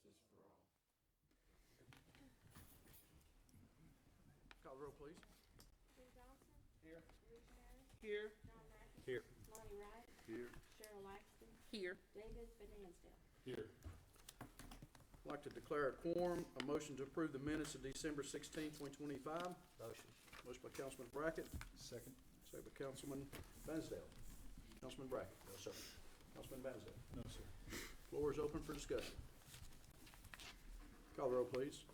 justice for all. Call the roll, please. Tim Johnson. Here. Alicia Harris. Here. John Brackett. Here. Lonnie Wright. Here. Cheryl Laxton. Here. David Van Ansdale. Here. I'd like to declare a quorum, a motion to approve the minutes of December 16, 2025. Motion. Motion by Councilman Brackett, Second. second by Councilman Vansdale. Councilman Brackett. No, sir. Councilman Vansdale. No, sir. Floor is open for discussion. Call the roll, please.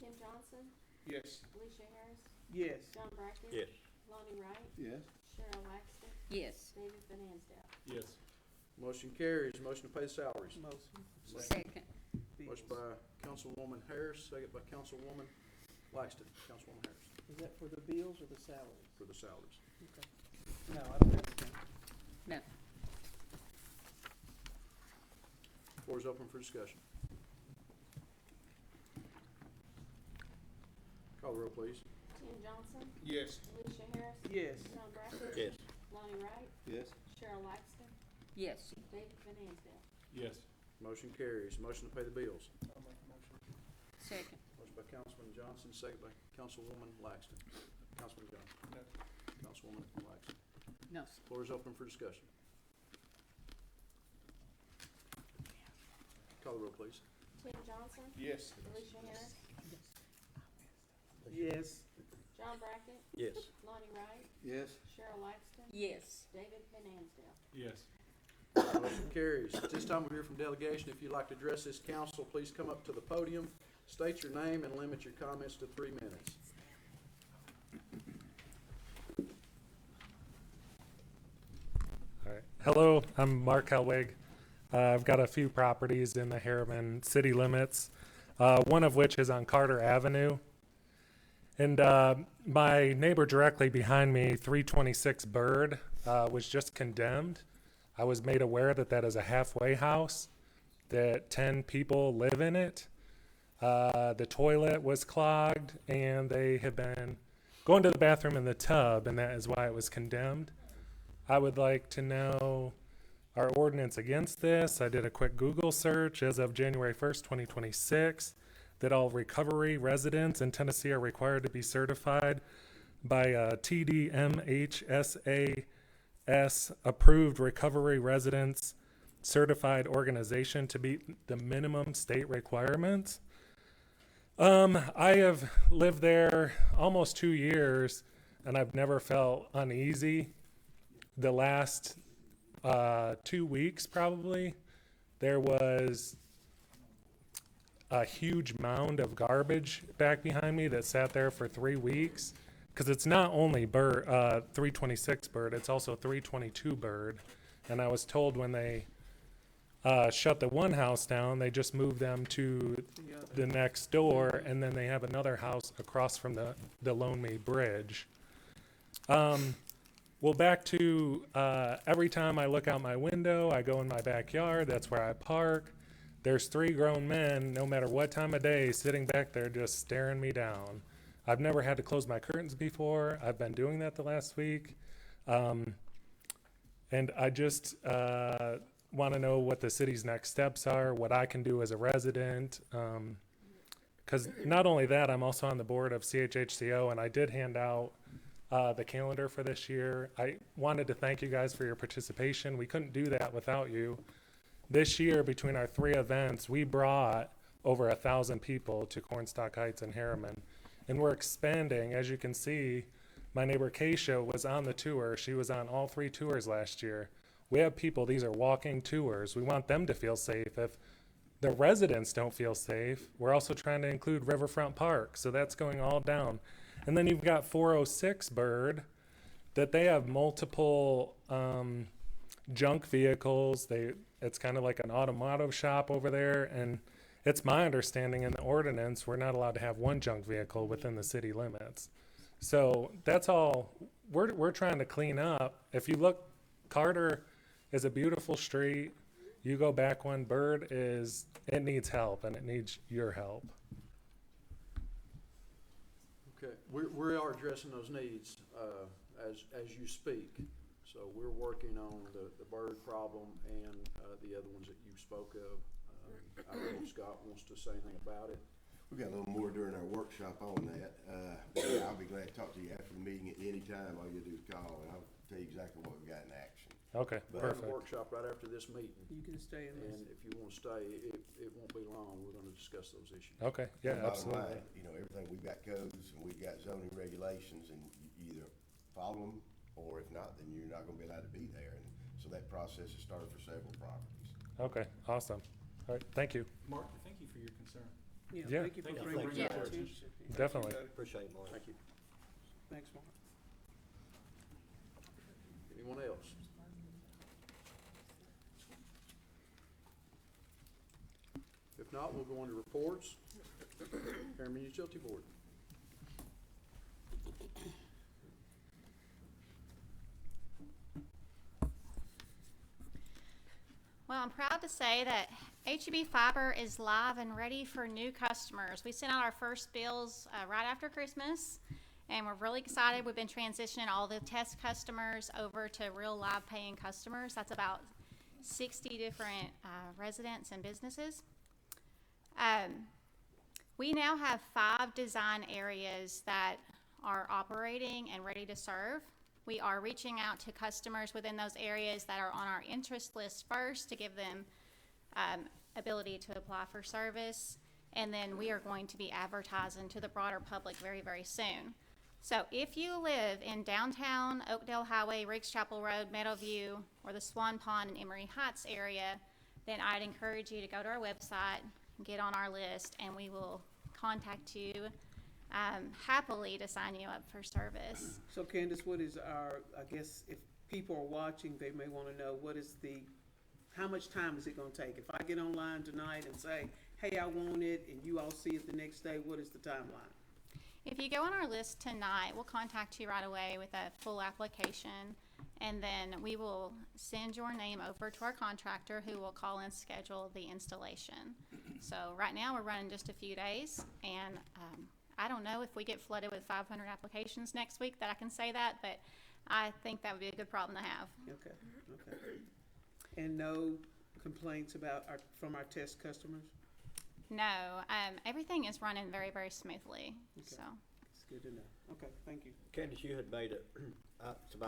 Tim Johnson. Yes. Alicia Harris. Yes. John Brackett. Yes. Lonnie Wright. Yes. Cheryl Laxton. Yes. David Van Ansdale. Yes. Motion carries. Motion to pay salaries. Motion. Second. Motion by Councilwoman Harris, second by Councilwoman Laxton. Councilwoman Harris, Is that for the bills or the salaries? for the salaries. Okay. No, I don't understand. No. Floor is open for discussion. Call the roll, please. Tim Johnson. Yes. Alicia Harris. Yes. John Brackett. Yes. Lonnie Wright. Yes. Cheryl Laxton. Yes. David Van Ansdale. Yes. Motion carries. Motion to pay the bills. I'll make a motion. Second. Motion by Councilman Johnson, second by Councilwoman Laxton. Councilman Johnson. No. Councilwoman Laxton. No, sir. Floor is open for discussion. Call the roll, please. Tim Johnson. Yes. Alicia Harris. Yes. John Brackett. Yes. Lonnie Wright. Yes. Cheryl Laxton. Yes. David Van Ansdale. Yes. Motion carries. At this time, we'll hear from delegation. If you'd like to address this council, please come up to the podium, state your name, and limit your comments to 3 minutes. All right. Hello, I'm Mark Helwig. I've got a few properties in the Harriman city limits, one of which is on Carter Avenue. And my neighbor directly behind me, 326 Bird, was just condemned. I was made aware that that is a halfway house, that 10 people live in it. The toilet was clogged, and they have been going to the bathroom in the tub, and that is why it was condemned. I would like to know our ordinance against this. I did a quick Google search as of January 1st, 2026, that all recovery residents in Tennessee are required to be certified by a TDMHSAS approved recovery residents certified organization to meet the minimum state requirements. I have lived there almost 2 years, and I've never felt uneasy. The last 2 weeks, probably, there was a huge mound of garbage back behind me that sat there for 3 weeks. Because it's not only 326 Bird, it's also 322 Bird. And I was told when they shut the one house down, they just moved them to the next door, and then they have another house across from the Loanme Bridge. Well, back to every time I look out my window, I go in my backyard, that's where I park. There's 3 grown men, no matter what time of day, sitting back there just staring me down. I've never had to close my curtains before. I've been doing that the last week. And I just want to know what the city's next steps are, what I can do as a resident. Because not only that, I'm also on the board of CHHCO, and I did hand out the calendar for this year. I wanted to thank you guys for your participation. We couldn't do that without you. This year, between our 3 events, we brought over 1,000 people to Cornstalk Heights and Harriman. And we're expanding. As you can see, my neighbor Keisha was on the tour. She was on all 3 tours last year. We have people, these are walking tours. We want them to feel safe. If the residents don't feel safe, we're also trying to include Riverfront Park. So that's going all down. And then you've got 406 Bird, that they have multiple junk vehicles. It's kind of like an automotive shop over there. And it's my understanding in the ordinance, we're not allowed to have one junk vehicle within the city limits. So that's all we're trying to clean up. If you look, Carter is a beautiful street. You go back one, Bird it needs help, and it needs your help. Okay, we are addressing those needs as you speak. So we're working on the bird problem and the other ones that you spoke of. I don't know if Scott wants to say anything about it. We got a little more during our workshop on that. But yeah, I'll be glad to talk to you after the meeting at any time. All you do is call and I'll tell you exactly what we got in action. Okay, We'll have a perfect. workshop right after this meeting, You can stay in this. and if you wanna stay, it won't be long, we're gonna discuss those issues. Okay, yeah, The bottom absolutely. line, you know, everything, we've got codes and we've got zoning regulations and you either follow them or if not, then you're not gonna be allowed to be there. And so that process has started for several properties. Okay, awesome. All right, thank you. Mark, thank you for your concern. Yeah. Thank you for Thank you. bringing Yeah. it to our attention. Definitely. Appreciate it, Mark. Thank you. Thanks, Mark. Anyone else? If not, we'll go on to reports. Perryman Utility Board. Well, I'm proud to say that HEB Fiber is live and ready for new customers. We sent out our first bills right after Christmas, and we're really excited. We've been transitioning all the test customers over to real live paying customers. That's about 60 different residents and businesses. We now have 5 design areas that are operating and ready to serve. We are reaching out to customers within those areas that are on our interest list first to give them ability to apply for service. And then we are going to be advertising to the broader public very, very soon. So if you live in downtown Oakdale Highway, Riggs Chapel Road, Meadowview, or the Swan Pond and Emory Heights area, then I'd encourage you to go to our website, get on our list, and we will contact you happily to sign you up for service. So Candace, what is our, I guess, if people are watching, they may wanna know, how much time is it gonna take? If I get online tonight and say, hey, I want it, and you all see it the next day, what is the timeline? If you go on our list tonight, we'll contact you right away with a full application, and then we will send your name over to our contractor who will call and schedule the installation. So right now, we're running just a few days, and I don't know if we get flooded with 500 applications next week that I can say that, but I think that would be a good problem to have. Okay. And no complaints from our test customers? No, everything is running very, very smoothly, Okay. so. It's good to know. Okay, thank you. Candace, you had made to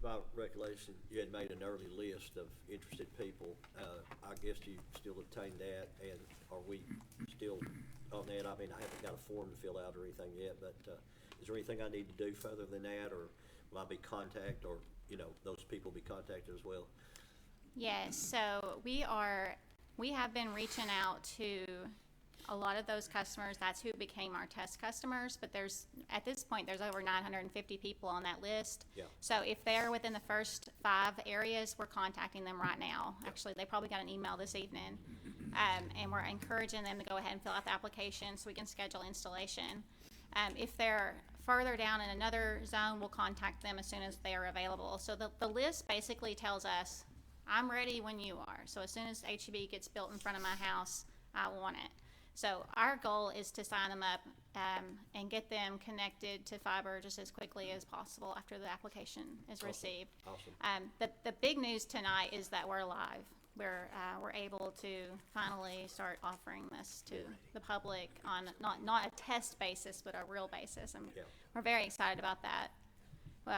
my recollection, you had made an early list of interested people. I guess you still obtained that, and are we still on that? I mean, I haven't got a form to fill out or anything yet, but is there anything I need to do further than that, or will I be contacted, or, those people be contacted as well? Yes, so we have been reaching out to a lot of those customers. That's who became our test customers, but at this point, there's over 950 people on that list. Yeah. So if they're within the first 5 areas, we're contacting them right now. Actually, they probably got an email this evening. And we're encouraging them to go ahead and fill out the application so we can schedule installation. If they're further down in another zone, we'll contact them as soon as they are available. So the list basically tells us, I'm ready when you are. So as soon as HEB gets built in front of my house, I want it. So our goal is to sign them up and get them connected to fiber just as quickly as possible after the application is received. Awesome. The big news tonight is that we're live. We're able to finally start offering this to the public on not a test basis, but a real basis. And Yeah. we're very excited about that.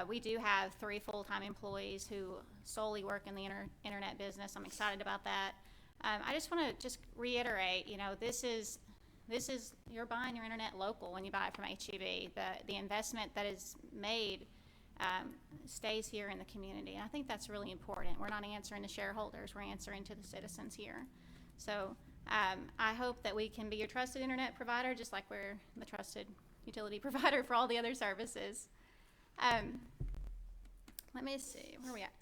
We do have 3 full-time employees who solely work in the internet business. I'm excited about that. I just want to reiterate, this is you're buying your internet local when you buy it from HEB. The investment that is made stays here in the community. And I think that's really important. We're not answering to shareholders, we're answering to the citizens here. So I hope that we can be your trusted internet provider, just like we're the trusted utility provider for all the other services. Let me see, where are we at?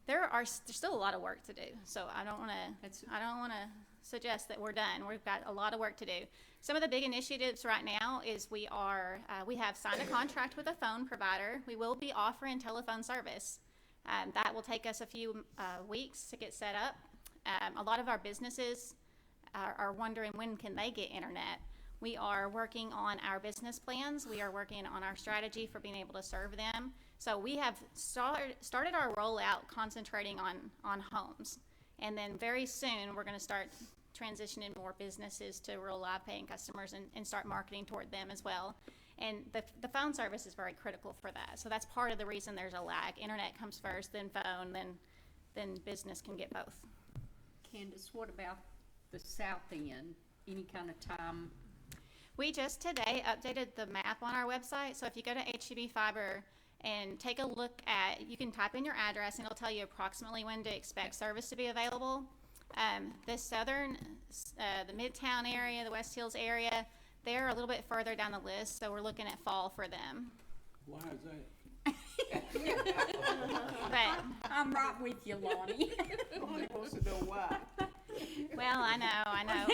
There's still a lot of work to do, so I don't want to suggest that we're done. We've got a lot of work to do. Some of the big initiatives right now is we have signed a contract with a phone provider. We will be offering telephone service. That will take us a few weeks to get set up. A lot of our businesses are wondering when can they get internet. We are working on our business plans. We are working on our strategy for being able to serve them. So we have started our rollout concentrating on homes. And then very soon, we're gonna start transitioning more businesses to rural live paying customers and start marketing toward them as well. And the phone service is very critical for that. So that's part of the reason there's a lag. Internet comes first, then phone, then business can get both. Candace, what about the south end? Any kind of time? We just today updated the map on our website. So if you go to HEB Fiber and take a look at, you can type in your address and it'll tell you approximately when to expect service to be available. The southern, the Midtown area, the West Hills area, they're a little bit further down the list, so we're looking at fall for them. Why is that? But, I'm right with you, Lonnie. Lonnie wants to know why. well, I know.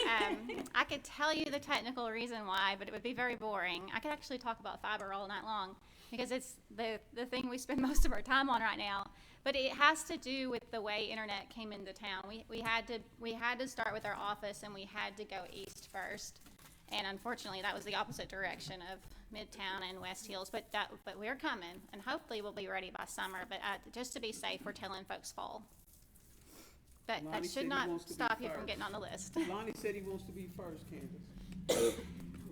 I could tell you the technical reason why, but it would be very boring. I could actually talk about fiber all night long because it's the thing we spend most of our time on right now. But it has to do with the way internet came into town. We had to start with our office and we had to go east first. And unfortunately, that was the opposite direction of Midtown and West Hills. But we're coming, and hopefully we'll be ready by summer. But just to be safe, we're telling folks fall. But Lonnie that said should he not wants to be stop you from first. getting on the list. Lonnie said he wants to be first, Candace.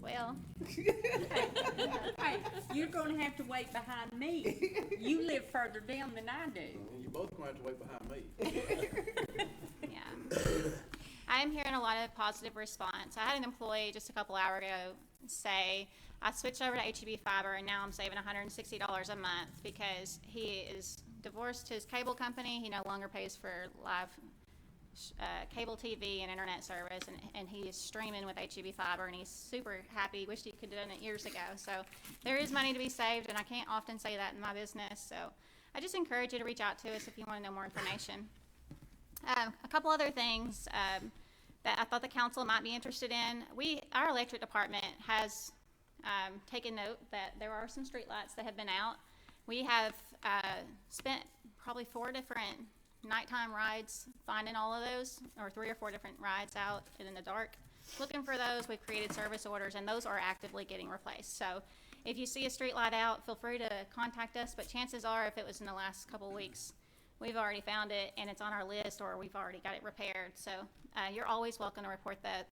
Well, Hey, you're gonna have to wait behind me. You live further down than I do. You both gonna have to wait behind me. yeah. I'm hearing a lot of positive response. I had an employee just a couple hours ago say, I switched over to HEB Fiber and now I'm saving $160 a month because he is divorced his cable company. He no longer pays for live cable TV and internet service, and he is streaming with HEB Fiber, and he's super happy. Wished he could have done it years ago. So there is money to be saved, and I can't often say that in my business. So I just encourage you to reach out to us if you want to know more information. A couple other things that I thought the council might be interested in. Our electric department has taken note that there are some streetlights that have been out. We have spent probably 4 different nighttime rides finding all of those, or 3 or 4 different rides out in the dark looking for those. We've created service orders, and those are actively getting replaced. So if you see a street light out, feel free to contact us, but chances are if it was in the last couple of weeks, we've already found it and it's on our list, or we've already got it repaired. So you're always welcome to report that.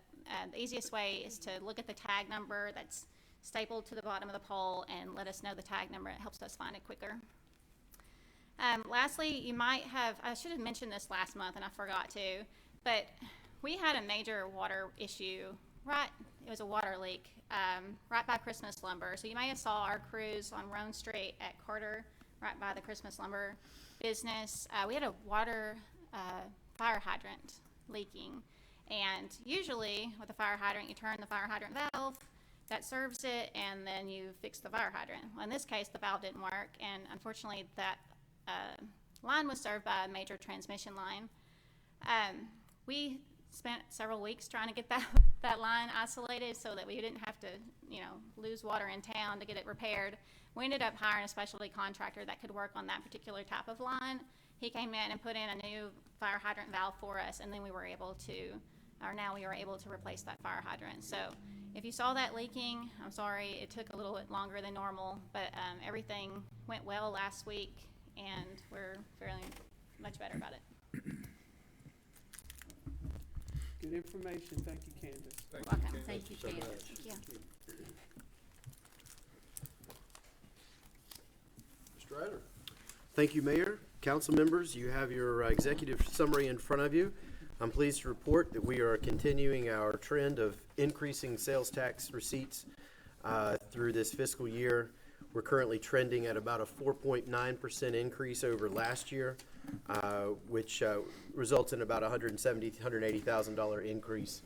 The easiest way is to look at the tag number that's stapled to the bottom of the pole and let us know the tag number. It helps us find it quicker. Lastly, you might have, I should have mentioned this last month and I forgot to, but we had a major water issue, it was a water leak, right by Christmas Lumber. So you may have saw our crews on Roan Street at Carter, right by the Christmas Lumber business. We had a water fire hydrant leaking, and usually with a fire hydrant, you turn the fire hydrant valve that serves it, and then you fix the fire hydrant. Well, in this case, the valve didn't work, and unfortunately that line was served by a major transmission line. We spent several weeks trying to get that line isolated so that we didn't have to, lose water in town to get it repaired. We ended up hiring a specialty contractor that could work on that particular type of line. He came in and put in a new fire hydrant valve for us, and then we were able to replace that fire hydrant. So if you saw that leaking, I'm sorry, it took a little bit longer than normal, but everything went well last week, and we're fairly much better about it. Good information. Thank you, Candace. Welcome. Thank you, so much. Candace. Thank you. Mr. Rader? Thank you, Mayor. Council members, you have your executive summary in front of you. I'm pleased to report that we are continuing our trend of increasing sales tax receipts through this fiscal year. We're currently trending at about a 4.9% increase over last year, which results in about $180,000 increase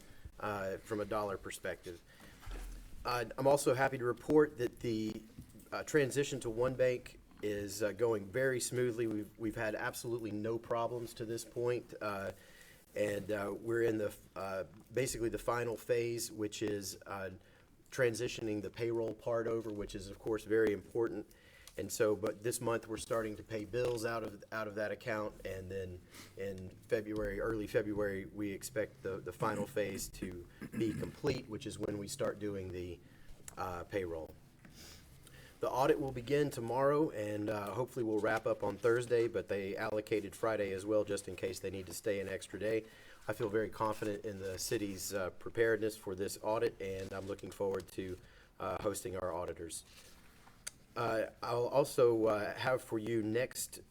from a dollar perspective. I'm also happy to report that the transition to One Bank is going very smoothly. We've had absolutely no problems to this point, and we're in the basically the final phase, which is transitioning the payroll part over, which is of course very important. And so, but this month we're starting to pay bills out of that account, and then in February, early February, we expect the final phase to be complete, which is when we start doing the payroll. The audit will begin tomorrow, and hopefully we'll wrap up on Thursday, but they allocated Friday as well, just in case they need to stay an extra day. I feel very confident in the city's preparedness for this audit, and I'm looking forward to hosting our auditors. I'll also have for you next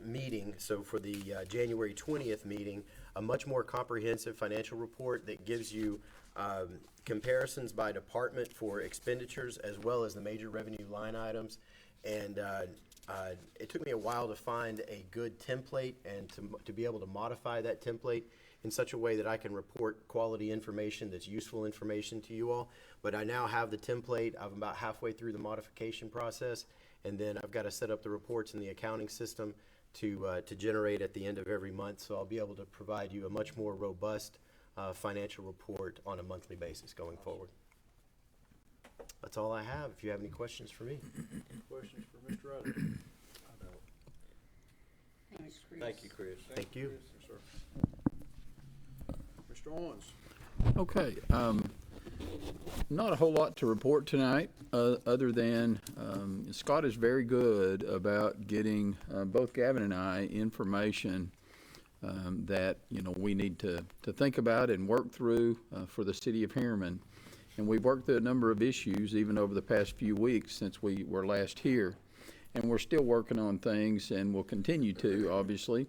meeting, so for the January 20th meeting, a much more comprehensive financial report that gives you comparisons by department for expenditures as well as the major revenue line items. And it took me a while to find a good template and to be able to modify that template in such a way that I can report quality information that's useful information to you all. But I now have the template. I'm about halfway through the modification process, and then I've got to set up the reports in the accounting system to generate at the end of every month. So I'll be able to provide you a much more robust financial report on a monthly basis going forward. That's all I have. If you have any questions for me. Questions for Mr. Ryder? Thanks, Chris. Thank you, Chris. Thank you. Yes, sir. Mr. Owens? Okay, not a whole lot to report tonight, other than Scott is very good about getting both Gavin and I information that, you know, we need to think about and work through for the city of Harriman. And we've worked through a number of issues even over the past few weeks since we were last here. And we're still working on things, and we'll continue to, obviously.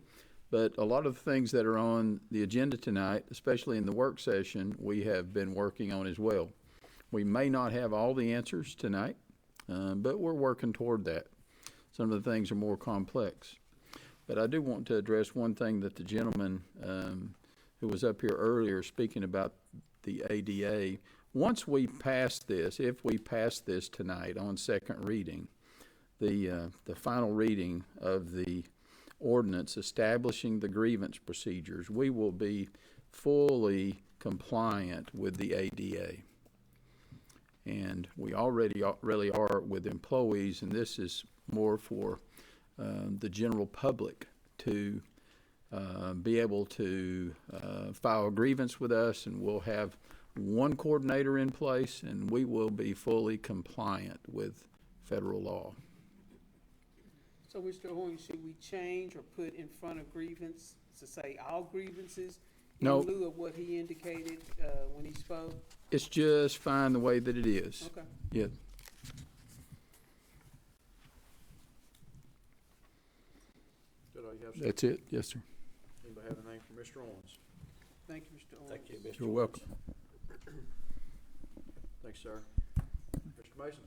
But a lot of the things that are on the agenda tonight, especially in the work session, we have been working on as well. We may not have all the answers tonight, but we're working toward that. Some of the things are more complex. But I do want to address one thing that the gentleman who was up here earlier speaking about the ADA. Once we pass this, if we pass this tonight on second reading, the final reading of the ordinance establishing the grievance procedures, we will be fully compliant with the ADA. And we already really are with employees, and this is more for the general public to be able to file a grievance with us, and we'll have one coordinator in place, and we will be fully compliant with federal law. So, Mr. Owens, should we change or put in front of grievance to say all grievances? No. In lieu of what he indicated when he spoke? It's just fine the way that it is. Okay. Yeah. Did all you have, sir? That's it. Yes, sir. Anybody have anything for Mr. Owens? Thank you, Mr. Owens. Thank you, Mr. You're welcome. Thanks, sir. Mr. Mason?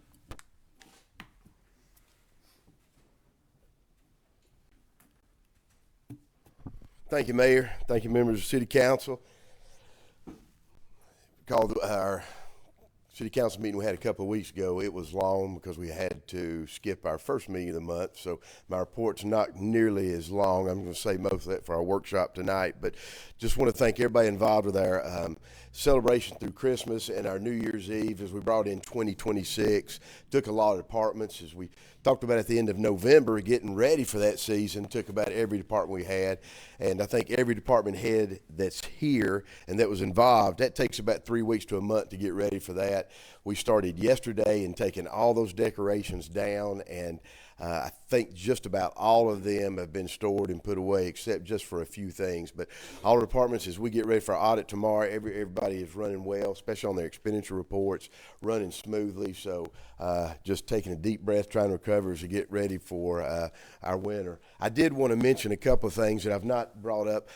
Thank you, Mayor. Thank you, members of City Council. Called our City Council meeting we had a couple of weeks ago. It was long because we had to skip our first meeting of the month, so my report's not nearly as long. I'm going to save most of that for our workshop tonight, but just want to thank everybody involved with our celebration through Christmas and our New Year's Eve as we brought in 2026. Took a lot of departments, as we talked about at the end of November, getting ready for that season. Took about every department we had, and I think every department head that's here and that was involved, that takes about 3 weeks to a month to get ready for that. We started yesterday and taking all those decorations down, and I think just about all of them have been stored and put away except just for a few things. But all the departments, as we get ready for our audit tomorrow, everybody is running well, especially on their expenditure reports, running smoothly. So just taking a deep breath, trying to recover as we get ready for our winter. I did want to mention a couple of things that I've not brought up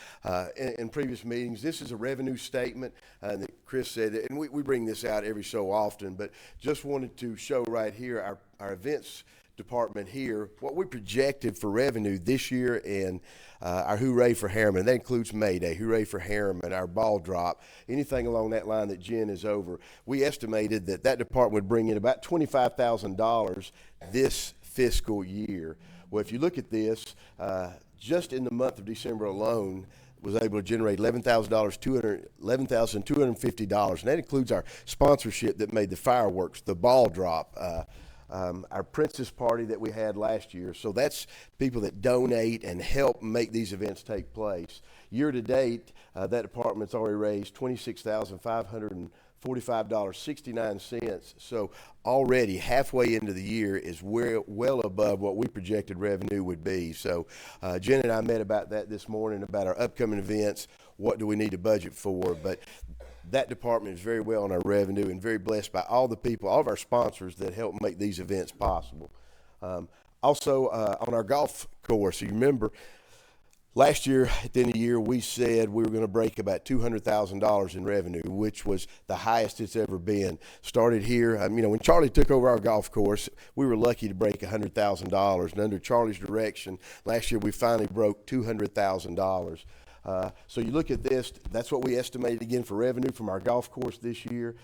in previous meetings. This is a revenue statement that Chris said, and we bring this out every so often, but just wanted to show right here our events department here, what we projected for revenue this year in our Hooray for Harriman. That includes May Day, Hooray for Harriman, our ball drop, anything along that line that Jen is over. We estimated that department would bring in about $25,000 this fiscal year. Well, if you look at this, just in the month of December alone, was able to generate $11,250, and that includes our sponsorship that made the fireworks, the ball drop, our Princess Party that we had last year. So that's people that donate and help make these events take place. Year to date, that department's already raised $26,540 $45.69. So already halfway into the year is well above what we projected revenue would be. So Jen and I met about that this morning, about our upcoming events. What do we need to budget for? But that department is very well on our revenue and very blessed by all the people, all of our sponsors that help make these events possible. Also, on our golf course, you remember last year at the end of the year, we said we were going to break about $200,000 in revenue, which was the highest it's ever been. Started here, when Charlie took over our golf course, we were lucky to break $100,000. And under Charlie's direction, last year we finally broke $200,000. So you look at this, that's what we estimated again for revenue from our golf course this year.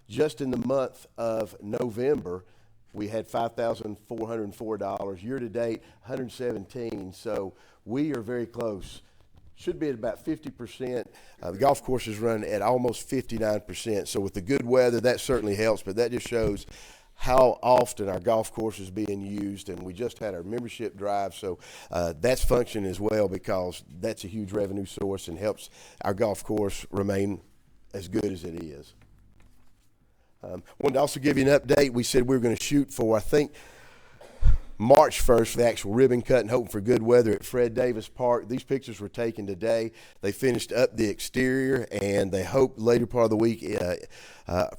Just in the month of November, we had $5,404. Year to date, $117. So we are very close. Should be at about 50%. The golf course is run at almost 59%. So with the good weather, that certainly helps. But that just shows how often our golf course is being used. And we just had our membership drive. So that's functioning as well, because that's a huge revenue source and helps our golf course remain as good as it is. Wanted to also give you an update. We said we were going to shoot for, I think, March 1st for the actual ribbon cut, and hoping for good weather at Fred Davis Park. These pictures were taken today. They finished up the exterior, and they hope later part of the week,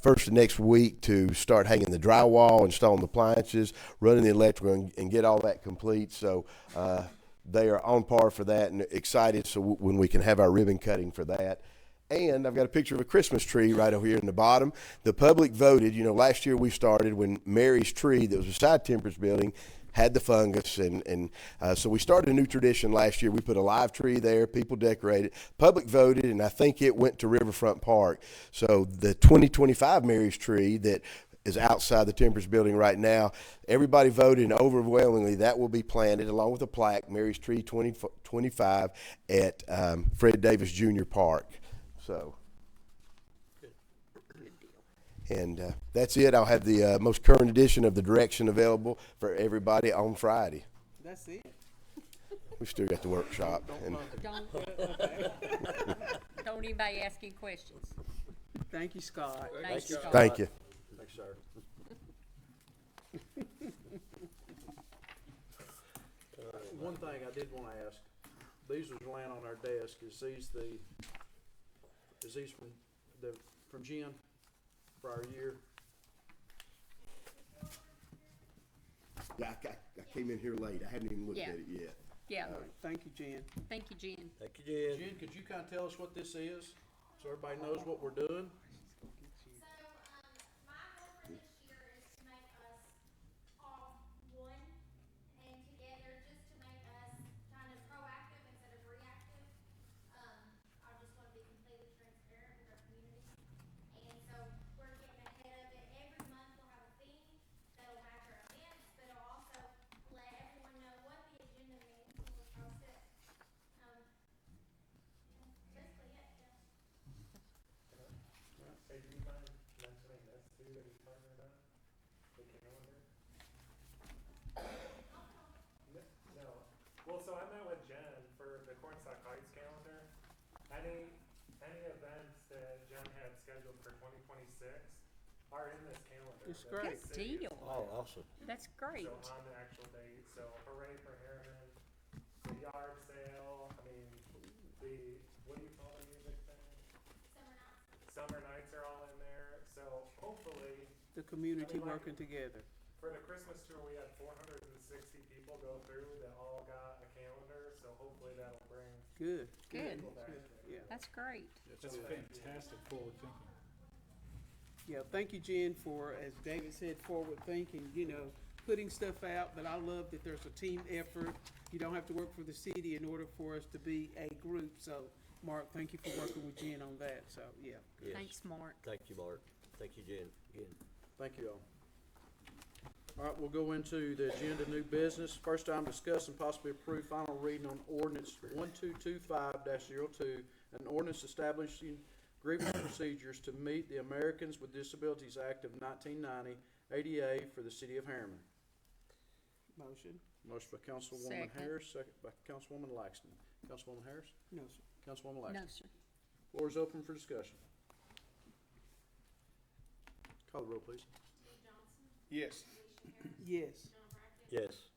first of next week, to start hanging the drywall, installing the appliances, running the electrical, and get all that complete. So they are on par for that and excited so when we can have our ribbon cutting for that. And I've got a picture of a Christmas tree right over here in the bottom. The public voted. Last year we started when Mary's tree that was beside Temperance Building had the fungus, and so we started a new tradition last year. We put a live tree there, people decorated, public voted, and I think it went to Riverfront Park. So the 2025 Mary's tree that is outside the Temperance Building right now, everybody voted, and overwhelmingly that will be planted along with a plaque, Mary's Tree 2025 at Fred Davis Jr. Park. So, and that's it. I'll have the most current edition of the direction available for everybody on Friday. That's it. We've still got the workshop. And Don't anybody ask any questions. Thank you, Scott. Thank you, Scott. thank you. Thanks, sir. One thing I did want to ask, these was laying on our desk, is these from Jen for our year? Yeah, I came in here late. I hadn't even looked Yeah. at it yet. Yeah, Thank you, Jen. thank you, Jen. Thank you, Jen. Jen, could you kind of tell us what this is, so everybody knows what we're doing? My goal for this year is to make us all one and together, just to make us kind of proactive instead of reactive. I just want to be completely transparent with our community. And so we're getting ahead of it. Every month we'll have a theme that'll match our events, but it'll also let everyone know what the agenda means when we post it. Basically it, yeah. Hey, do you mind mentioning this too that you're talking about? The calendar? No. Well, so I met with Jen for the Cornstalk Heights calendar. Any events that Jen had scheduled for 2026 are in this calendar. It's that great. the city Deal. is Oh, awesome. That's great. So on the actual date, so Hooray for Harriman, the yard sale, what do you call the music thing? Summer nights are all in there, so hopefully, The community working together. for the Christmas tour, we had 460 people go through that all got a calendar, so hopefully that'll bring Good. Good. people back. Yeah. That's great. That's Fantastic forward thinking. Yeah, thank you, Jen, for, as David said, forward thinking, putting stuff out, but I love that there's a team effort. You don't have to work for the city in order for us to be a group. So, Mark, thank you for working with Jen on that. So, yeah. Yes. Thanks, Mark. Thank you, Mark. Thank you, Jen, again. Thank you all. All right, we'll go into the agenda, new business. First time, discuss and possibly approve final reading on ordinance 1225-02, an ordinance establishing grievance procedures to meet the Americans with Disabilities Act of 1990, ADA, for the city of Harriman. Motion? Motion by Councilwoman Second. Harris, second by Councilwoman Laxton. Councilwoman Harris? No, sir. Councilwoman No, Laxton? sir. Floor is open for discussion. Call the roll, please. Yes. Yes. Yes.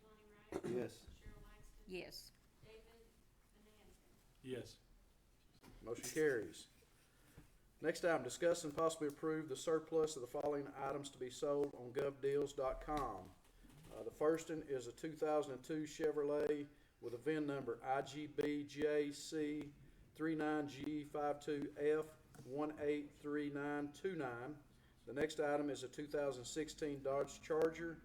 Yes. Yes. Yes. Motion carries. Next item, discuss and possibly approve the surplus of the following items to be sold on govdeals.com. The first one is a 2002 Chevrolet with a VIN number IGBJC39G52F183929. The next item is a 2016 Dodge Charger,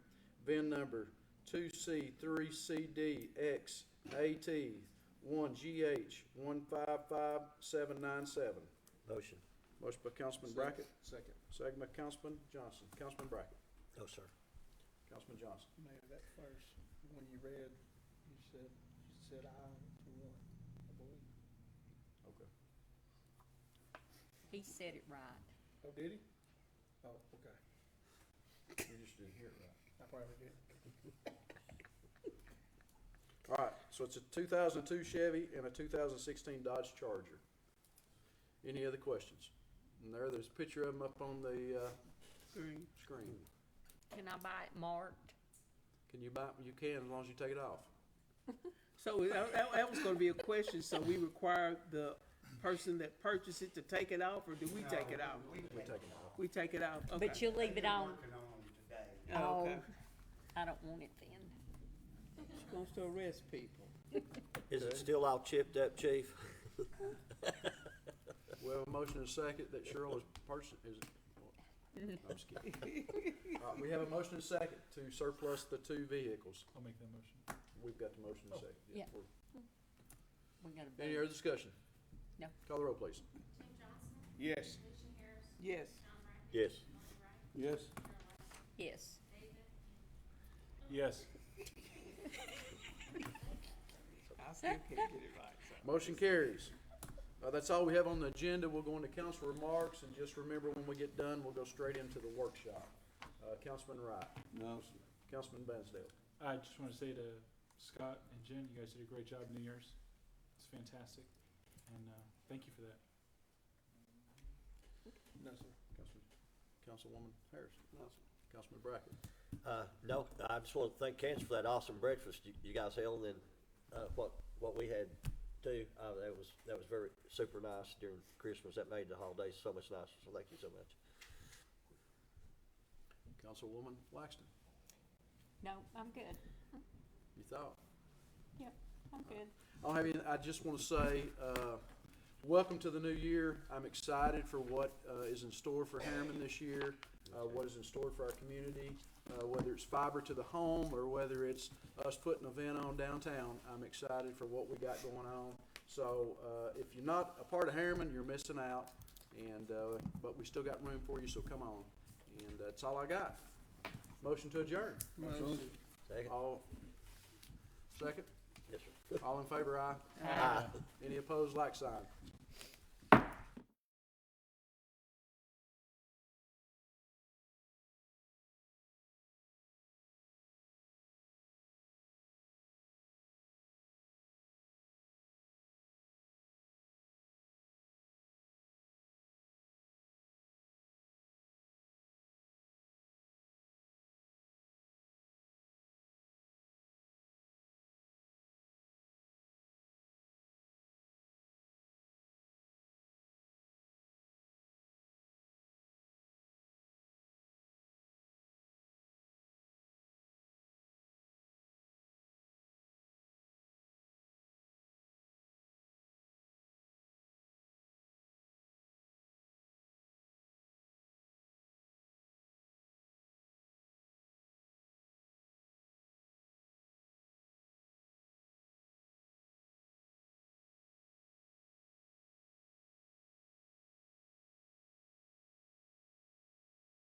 VIN number 2C3CDXAT1GH155797. Motion. Motion by Councilman Brackett. Second by Councilman Johnson. Councilman Brackett. No, sir. Councilman Johnson. Mayor, that first, when you read, you said aye to one, I believe. Okay. He said it right. Oh, did he? Oh, okay. You just didn't hear it right. I probably did. All right, so it's a 2002 Chevy and a 2016 Dodge Charger. Any other questions? And there's a picture of them up on the screen. Can I buy it marked? Can you buy? You can, as long as you take it off. So that was gonna be a question, so we require the person that purchased it to take it off, or do we take it out? We take it off. We take it out, okay. But you'll leave it on? Oh, okay. I don't want it then. She's gonna still arrest people. Is it still all chipped up, chief? Well, a motion and a second that Cheryl is I'm just kidding. We have a motion and a second to surplus the two vehicles. I'll make that motion. We've got the motion and a second. Yeah. We got a Any other discussion? No. Call the roll, please. Tim Johnson, Yes. Alicia Harris, Yes. John Brackett, Yes. Lonnie Wright, Yes. Yes. David, Yes. I still can't get it right, so. Motion carries. That's all we have on the agenda. We'll go into council remarks, and just remember, when we get done, we'll go straight into the workshop. Councilman Wright. No, sir. Councilman Bansdale. I just want to say to Scott and Jen, you guys did a great job New Year's. It's fantastic, and thank you for that. No, sir. Councilwoman Harris. No, sir. Councilman Brackett. No, I just want to thank Cancer for that awesome breakfast you guys held, and what we had too. That was very super nice during Christmas. That made the holidays so much nicer. So thank you so much. Councilwoman Waxton. No, I'm good. You thought? Yep, I'm good. I don't have any, I just want to say, welcome to the new year. I'm excited for what is in store for Harriman this year, what is in store for our community, whether it's fiber to the home or whether it's us putting an event on downtown. I'm excited for what we got going on. So if you're not a part of Harriman, you're missing out. And but we still got room for you, so come on. And that's all I got. Motion to adjourn. Motion. Second. All second. Yes, sir. All in favor, aye. Aye. Any opposed, like sign.